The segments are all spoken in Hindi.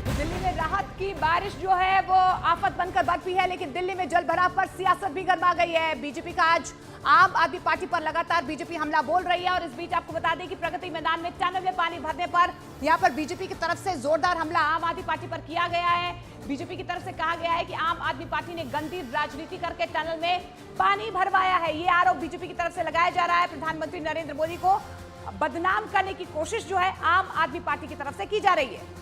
तो दिल्ली में राहत की बारिश जो है वो आफत बनकर बरपी है, लेकिन दिल्ली में जल भराव पर सियासत भी गर्मा गई है। बीजेपी का आज आम आदमी पार्टी पर लगातार बीजेपी हमला बोल रही है और इस बीच आपको बता दें कि प्रगति मैदान में टनल में पानी भरने पर यहां पर बीजेपी की तरफ से जोरदार हमला आम आदमी पार्टी पर किया गया है। बीजेपी की तरफ से कहा गया है कि आम आदमी पार्टी ने गंदी राजनीति करके टनल में पानी भरवाया है। ये आरोप बीजेपी की तरफ से लगाया जा रहा है। प्रधानमंत्री नरेंद्र मोदी को बदनाम करने की कोशिश जो है आम आदमी पार्टी की तरफ से की जा रही है।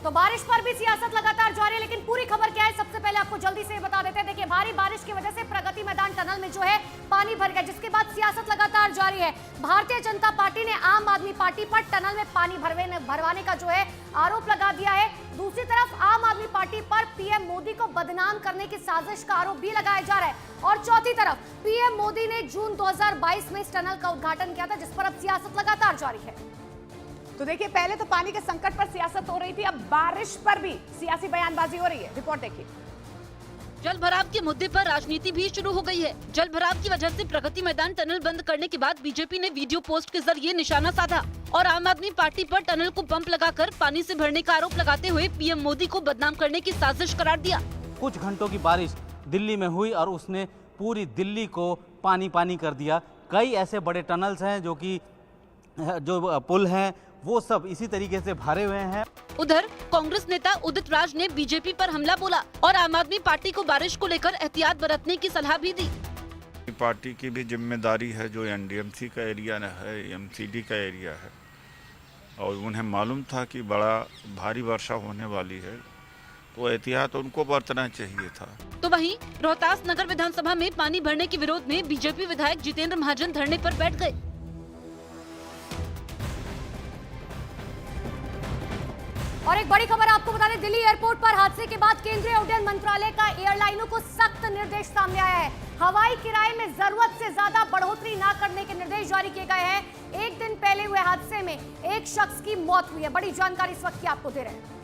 तो बारिश पर भी सियासत लगातार जारी है, लेकिन पूरी खबर क्या है सबसे पहले आपको जल्दी से बता देते हैं। देखिए, भारी बारिश की वजह से प्रगति मैदान टनल में जो है पानी भर गया, जिसके बाद सियासत लगातार जारी है। भारतीय जनता पार्टी ने आम आदमी पार्टी पर टनल में पानी भरवाने का जो है आरोप लगा दिया है। दूसरी तरफ आम आदमी पार्टी पर पीएम मोदी को बदनाम करने की साजिश का आरोप भी लगाया जा रहा है। और चौथी तरफ पीएम मोदी ने जून 2022 में इस टनल का उद्घाटन किया था, जिस पर अब सियासत लगातार जारी है। तो देखिए, पहले तो पानी के संकट पर सियासत हो रही थी, अब बारिश पर भी सियासी बयानबाजी हो रही है। रिपोर्ट देखिए। जल भराव के मुद्दे पर राजनीति भी शुरू हो गई है। जल भराव की वजह से प्रगति मैदान टनल बंद करने के बाद बीजेपी ने वीडियो पोस्ट के जरिए निशाना साधा और आम आदमी पार्टी पर टनल को पंप लगाकर पानी से भरने का आरोप लगाते हुए पीएम मोदी को बदनाम करने की साजिश करार दिया। कुछ घंटों की बारिश दिल्ली में हुई और उसने पूरी दिल्ली को पानी पानी कर दिया। कई ऐसे बड़े टनल्स हैं जो पुल हैं, वो सब इसी तरीके से भरे हुए हैं। उधर कांग्रेस नेता उदित राज ने बीजेपी पर हमला बोला और आम आदमी पार्टी को बारिश को लेकर एहतियात बरतने की सलाह भी दी। पार्टी की भी जिम्मेदारी है, जो एनडीएमसी का एरिया है, एमसीडी का एरिया है, और उन्हें मालूम था कि बड़ा भारी वर्षा होने वाली है, तो एहतियात उनको बरतना चाहिए था। तो वहीं रोहतास नगर विधानसभा में पानी भरने के विरोध में बीजेपी विधायक जितेंद्र महाजन धरने पर बैठ गए। और एक बड़ी खबर आपको बता दें, दिल्ली एयरपोर्ट पर हादसे के बाद केंद्रीय उड्डयन मंत्रालय का एयरलाइनों को सख्त निर्देश सामने आया है। हवाई किराए में जरूरत से ज्यादा बढ़ोतरी न करने के निर्देश जारी किए गए हैं। एक दिन पहले हुए हादसे में एक शख्स की मौत हुई है। बड़ी जानकारी इस वक्त की आपको दे रहे हैं।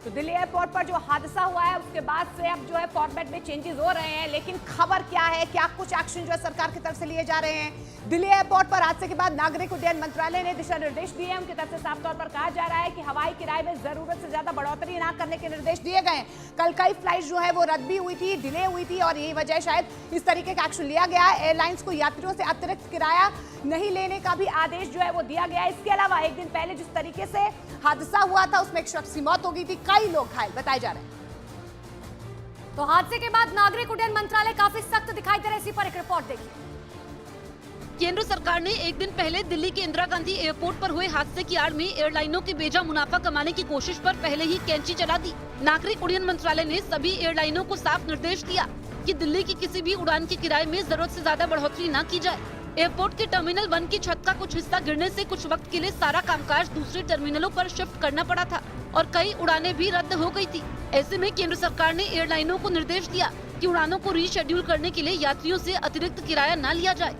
तो दिल्ली एयरपोर्ट पर जो हादसा हुआ है उसके बाद से अब जो है फॉर्मेट में चेंजेस हो रहे हैं, लेकिन खबर क्या है, क्या कुछ एक्शन जो है सरकार की तरफ से लिए जा रहे हैं। दिल्ली एयरपोर्ट पर हादसे के बाद नागरिक उड्डयन मंत्रालय ने दिशा निर्देश दिए हैं। उनकी तरफ से साफ तौर पर कहा जा रहा है कि हवाई किराए में जरूरत से ज्यादा बढ़ोतरी न करने के निर्देश दिए गए हैं। कल कई फ्लाइट जो है वो रद्द भी हुई थी, डिले हुई थी, और यही वजह शायद इस तरीके का एक्शन लिया गया है। एयरलाइंस को यात्रियों से अतिरिक्त किराया नहीं लेने का भी आदेश जो है वो दिया गया है। इसके अलावा एक दिन पहले जिस तरीके से हादसा हुआ था उसमें एक शख्स की मौत हो गई थी, कई लोग घायल बताए जा रहे हैं। तो हादसे के बाद नागरिक उड्डयन मंत्रालय काफी सख्त दिखाई दे रहा है। इसी पर एक रिपोर्ट देखिए। केंद्र सरकार ने एक दिन पहले दिल्ली के इंदिरा गांधी एयरपोर्ट पर हुए हादसे की आड़ में एयरलाइनों के बेजा मुनाफा कमाने की कोशिश पर पहले ही कैंची चला दी। नागरिक उड्डयन मंत्रालय ने सभी एयरलाइनों को साफ निर्देश दिया कि दिल्ली की किसी भी उड़ान के किराए में जरूरत से ज्यादा बढ़ोतरी न की जाए। एयरपोर्ट के टर्मिनल 1 की छत का कुछ हिस्सा गिरने से कुछ वक्त के लिए सारा कामकाज दूसरे टर्मिनलों पर शिफ्ट करना पड़ा था और कई उड़ानें भी रद्द हो गई थी। ऐसे में केंद्र सरकार ने एयरलाइनों को निर्देश दिया कि उड़ानों को रीशेड्यूल करने के लिए यात्रियों से अतिरिक्त किराया न लिया जाए।